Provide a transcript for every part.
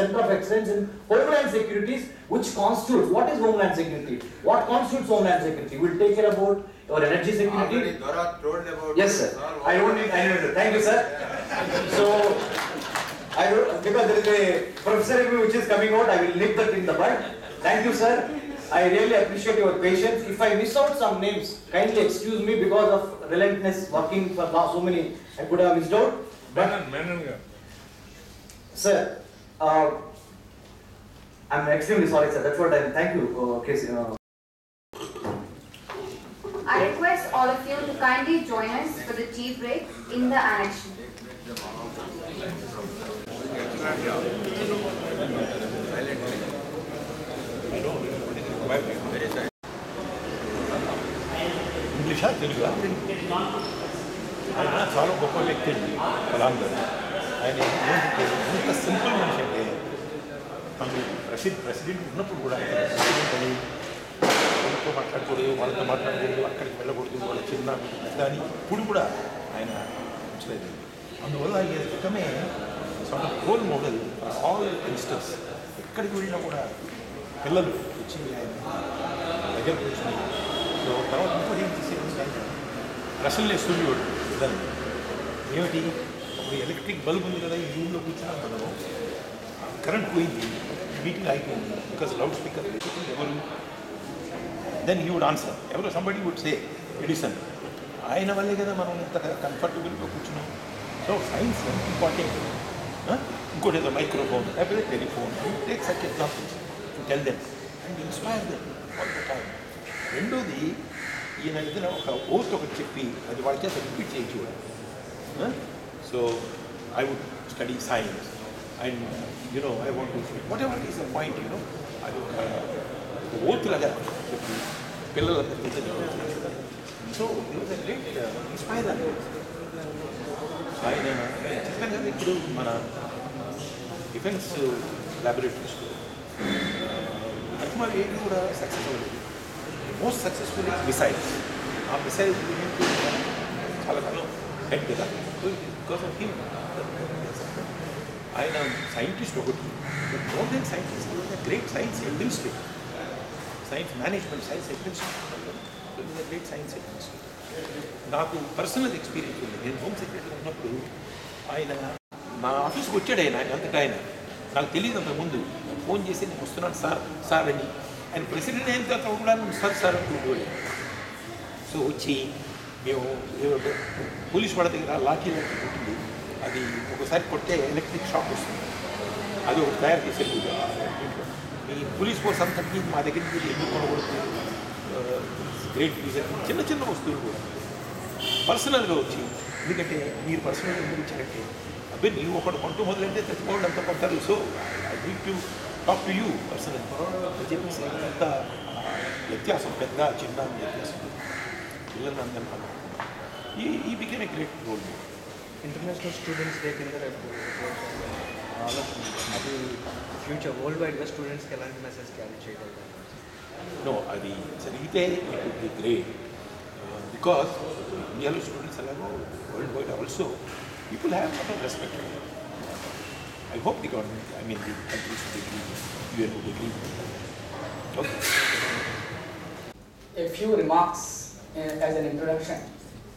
Center of Excellence in Homeland Security, which constitutes, what is Homeland Security? What constitutes Homeland Security? We'll take care about your energy security. Told about yes, sir. I don't need, thank you, sir. So, I don't, because there is a professor review which is coming out, I will nip that in the bud. Thank you, sir. I really appreciate your patience. If I miss out some names, kindly excuse me because of relentless working for so many, I could have missed out. But, sir, I'm extremely sorry, sir. That's what I thank you. I request all of you to kindly join us for the tea break in the annex. ఇంగ్లీషా Telugu ఆయన చాలా గొప్ప వ్యక్తి అండి కలాం గారు. ఆయన ఎంత simple మనిషి అంటే తను ప్రెసిడెంట్ ఉన్నప్పుడు కూడా ప్రెసిడెంట్ అని వాళ్ళతో మాట్లాడకూడదు, వాళ్ళతో మాట్లాడకూడదు, అక్కడికి వెళ్ళకూడదు, వాళ్ళ చిన్న పెద్ద అని ఇప్పుడు కూడా ఆయన ఉంచలేదు. అందువల్ల ఈ రకమే sort of role model for all youngsters. ఎక్కడికి వెళ్ళినా కూడా పిల్లలు వచ్చి ఆయన దగ్గర కూర్చొని. సో తర్వాత ఇంకోటి ఏం చేసేది రసంలో సూర్యుడు దాన్ని ఏమిటి అప్పుడు ఎలక్ట్రిక్ బల్బ్ ఉంది కదా, ఈ రూమ్లో కూర్చున్నా మనం కరెంట్ పోయింది, మీటింగ్ అయిపోయింది బికాస్ లౌడ్ స్పీకర్ ఎవరు దెన్ హీ వుడ్ ఆన్సర్, ఎవరో సంబడి వుడ్ సే ఎడిసన్. ఆయన వల్లే కదా మనం ఇంత కంఫర్టబుల్గా కూర్చున్నాం. So science important. ఇంకోటి ఏదో మైక్రోఫోన్ లేకపోతే telephone, take such examples to tell them and inspire them all the time. రెండోది ఈయన ఏదైనా ఒక ఓత్ ఒకటి చెప్పి అది వాళ్ళ చేత రిపీట్ చేయించేవాడు. So I would study science and you know I want to whatever is the point, you know అది ఒక ఓత్ లాగా చెప్పి పిల్లలందరికీ. So it was a great inspire అని ఆయన చెప్పాను కదా. ఇప్పుడు మన డిఫెన్స్ ల్యాబొరేటరీస్లో అట్మాల్ ఏది కూడా సక్సెస్ అవ్వలేదు. Most successful missiles. ఆ మిసైల్స్ చాలా కాలం హెడ్ కదా. సో బికాస్ ఆఫ్ హిమ్ ఆయన సైంటిస్ట్ ఒకటి, but more than scientist great science administrator, science management, science administrator, great science administrator. నాకు పర్సనల్ ఎక్స్పీరియన్స్ ఉంది. నేను హోమ్ సెక్రటరీ ఉన్నప్పుడు ఆయన నా ఆఫీస్కి వచ్చాడు. ఆయన అంతటా ఆయన నాకు తెలియదు అంతకుముందు. ఫోన్ చేసి నేను వస్తున్నాను సార్ సార్ అని. ఆయన ప్రెసిడెంట్ అయిన తర్వాత కూడా సార్ సార్ అంటుండేవాడు. సో వచ్చి మేము పోలీస్ వాళ్ళ దగ్గర లాఠీ ఉంటుంది, అది ఒకసారి కొట్టే ఎలక్ట్రిక్ షాక్ వస్తుంది, అది ఒకటి తయారు చేసేది. ఈ పోలీస్ ఫోర్స్ అంతటి మా దగ్గర నుంచి ఎందుకు కొనకూడదు, గ్రేట్ రీజన్. చిన్న చిన్న వస్తువులు కూడా పర్సనల్గా వచ్చి, ఎందుకంటే మీరు పర్సనల్గా ఎందుకు ఇచ్చారంటే అబ్బాయి నీవు ఒకటి కొంటూ మొదలంటే తెచ్చుకోవడం అంత కొంటారు. So I need to talk to you personal అని చెప్పేసి అంత వ్యత్యాసం, పెద్ద చిన్న వ్యత్యాసం పిల్లలు అందరూ ఈ become a great role. International students day కింద ఆలోచన అది ఫ్యూచర్ వరల్డ్ వైడ్గా స్టూడెంట్స్కి ఎలాంటి మెసేజ్ క్యారీ చేయగలుగుతారు? నో, అది జరిగితే it would be great because ఇండియాలో స్టూడెంట్స్ అలాగో world wide also people have lot of respect. I hope the government, I mean the countries would agree, UN would agree. Okay. A few remarks as an introduction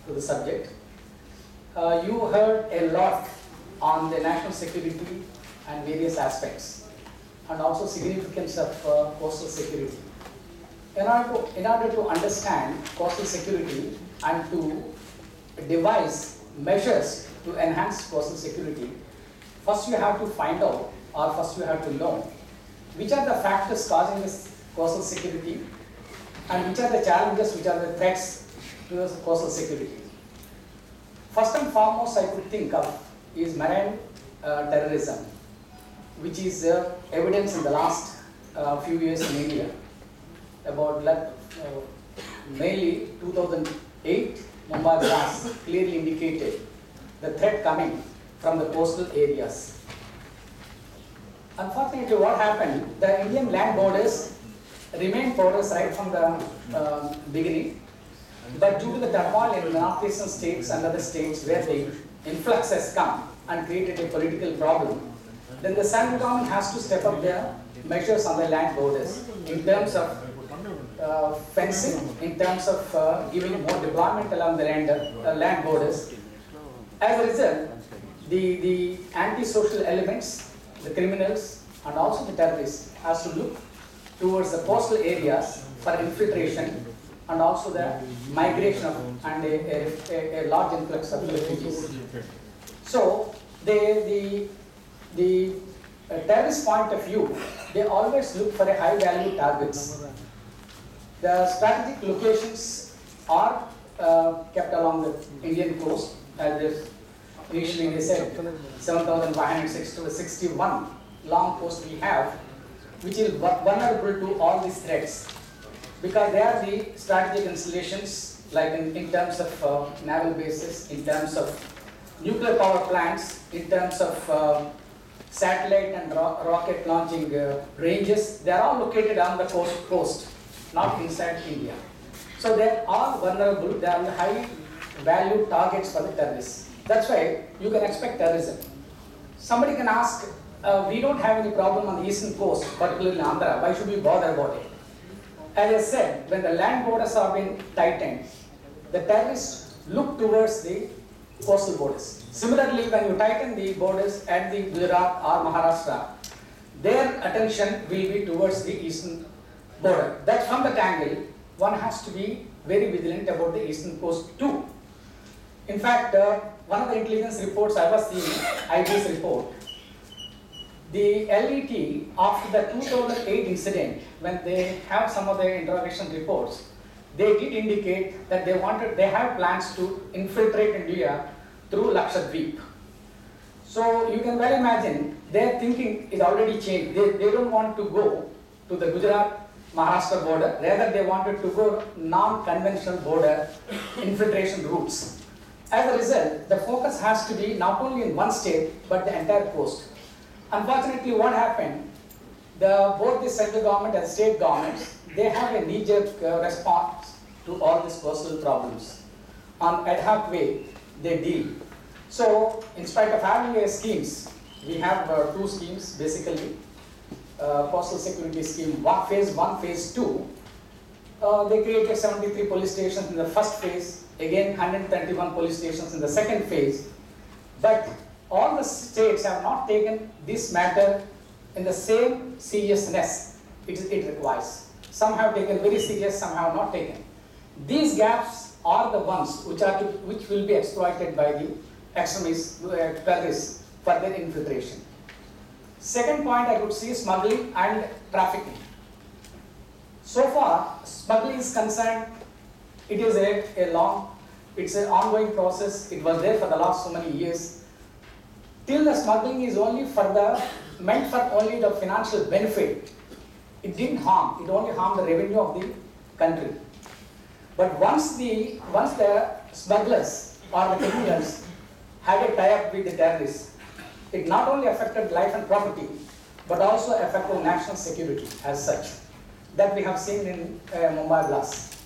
to the subject. You heard a lot on the national security and various aspects, and also significance of coastal security. In order to understand coastal security and to devise measures to enhance coastal security, first you have to find out, or first you have to know, which are the factors causing this coastal security and which are the challenges, which are the threats to the coastal security. First and foremost I could think of is marine terrorism, which is evidence in the last few years in India. About mainly 2008 Mumbai blast clearly indicated the threat coming from the coastal areas. Unfortunately, what happened, the Indian land borders remained porous right from the beginning, but due to the turmoil in the northeastern states and other states where the influx has come and created a political problem, then the central government has to step up their measures on the land borders in terms of fencing, in terms of giving more deployment along the land borders. As a result, the anti-social elements, the criminals, and also the terrorists has to look towards the coastal areas for infiltration and also the migration of, and a large influx of refugees. So the terrorist point of view, they always look for a high value targets. The strategic locations are kept along the Indian coast, as initially they said 7,561 long coast we have, which is vulnerable to all these threats, because they are the strategic installations, like in terms of naval bases, in terms of nuclear power plants, in terms of satellite and rocket launching ranges. They are all located on the coast, not inside India. So they are all vulnerable, they are the high value targets for the terrorists. That's why you can expect terrorism. Somebody can ask, we don't have any problem on the eastern coast, particularly in Andhra, why should we bother about it? As I said, when the land borders are being tightened, the terrorists look towards the coastal borders. Similarly, when you tighten the borders at the Gujarat or Maharashtra, their attention will be towards the eastern border. That's from that angle, one has to be very vigilant about the eastern coast too. In fact, one of the intelligence reports I was seeing, IB's report, the LET, after the 2008 incident, when they have some of the interrogation reports, they did indicate that they have plans to infiltrate India through Lakshadweep. So you can well imagine their thinking is already changed. They don't want to go to the Gujarat-Maharashtra border, rather they wanted to go non-conventional border infiltration routes. As a result, the focus has to be not only in one state, but the entire coast. Unfortunately, what happened, both the central government and state governments, they have a knee-jerk response to all these coastal problems. On ad hoc way, they deal. So, in spite of having schemes, we have two schemes basically, coastal security scheme, phase 1, phase 2. They created 73 police stations in the first phase, again 131 police stations in the second phase. But all the states have not taken this matter in the same seriousness it requires. Some have taken very serious, some have not taken. These gaps are the ones which will be exploited by the extremists, terrorists for their infiltration. Second point I could see smuggling and trafficking. So far, smuggling is concerned, it is it's an ongoing process. It was there for the last so many years. Till the smuggling is only meant for only the financial benefit. It didn't harm. It only harmed the revenue of the country. But once the smugglers or the criminals had a tie-up with the terrorists, it not only affected life and property, but also affected national security as such. That we have seen in Mumbai blast.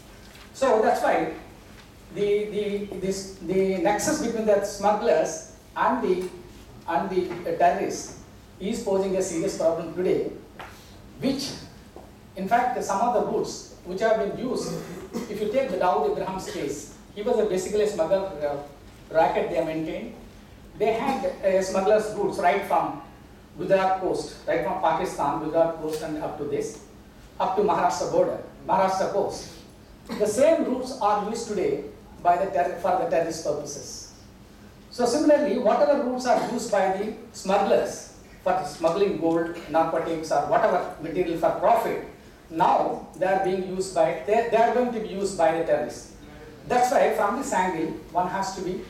So that's why the nexus between the smugglers and the terrorists is posing a serious problem today, which in fact some of the routes which have been used, if you take the Dawood Ibrahim's case, he was basically a smuggler racket they maintained. They had smugglers routes right from Gujarat coast, right from Pakistan, Gujarat coast and up to Maharashtra border, Maharashtra coast. The same routes are used today for the terrorist purposes. So similarly, whatever routes are used by the smugglers for smuggling gold, narcotics or whatever material for profit, now they are going to be used by the terrorists. That's why from this angle, one has to be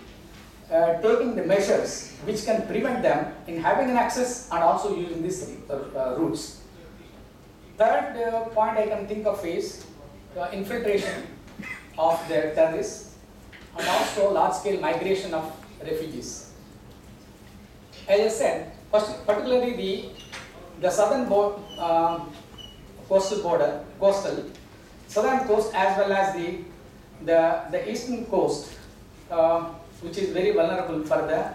taking the measures which can prevent them in having an access and also using these routes. Third point I can think of is infiltration of the terrorists and also large-scale migration of refugees. As I said, particularly the southern southern coast as well as the eastern coast, which is very vulnerable for the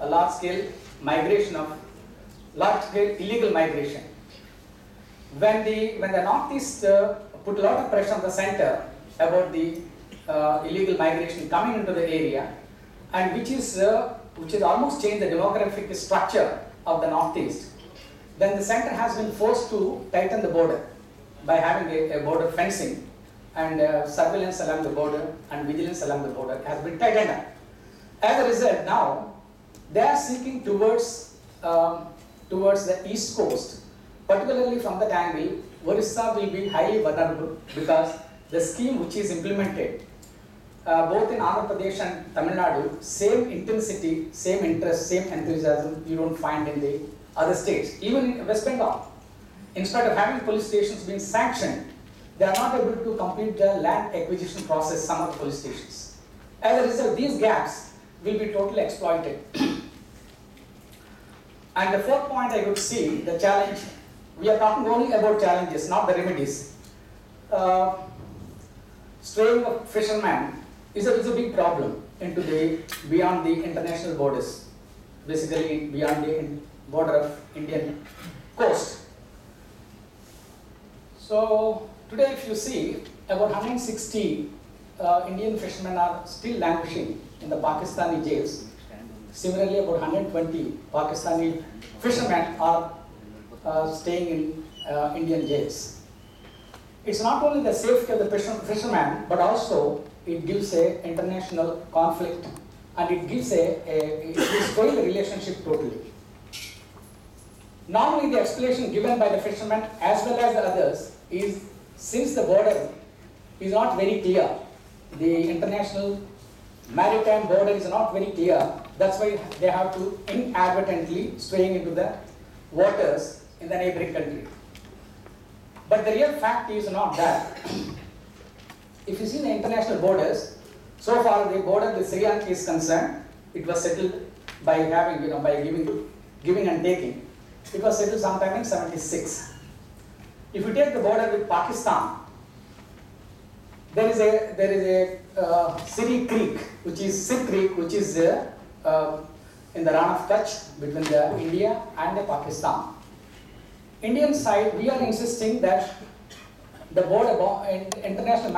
large-scale migration of large-scale illegal migration. When the Northeast put a lot of pressure on the center about the illegal migration coming into the area, and which is almost changed the demographic structure of the Northeast, then the center has been forced to tighten the border by having a border fencing, and surveillance along the border and vigilance along the border has been tightened up. As a result, now they are seeking towards the east coast, particularly from that angle. Orissa will be highly vulnerable because the scheme which is implemented both in Andhra Pradesh and Tamil Nadu, same intensity, same interest, same enthusiasm you don't find in the other states. Even in West Bengal, in spite of having police stations being sanctioned, they are not able to complete the land acquisition process, some of the police stations. As a result, these gaps will be totally exploited. And the fourth point I would see, the challenge, we are talking only about challenges, not the remedies. Straying of fishermen is a big problem into beyond the international borders, basically beyond the border of Indian coast. So today if you see, about 160 Indian fishermen are still languishing in the Pakistani jails. Similarly, about 120 Pakistani fishermen are staying in Indian jails. It's not only the safety of the fisherman, but also it gives an international conflict, and it gives it destroys the relationship totally. Normally, the explanation given by the fishermen as well as the others is, since the border is not very clear, the international maritime border is not very clear, that's why they have to inadvertently straying into the waters in the neighboring country. But the real fact is not that. If you see the international borders, so far the border with Sri Lanka is concerned, it was settled by having, by giving and taking. It was settled sometime in 76. If you take the border with Pakistan, there is a Siri Creek, which is Sikh Creek, which is in the Ran of Kutch between the India and the Pakistan. Indian side, we are insisting that the border international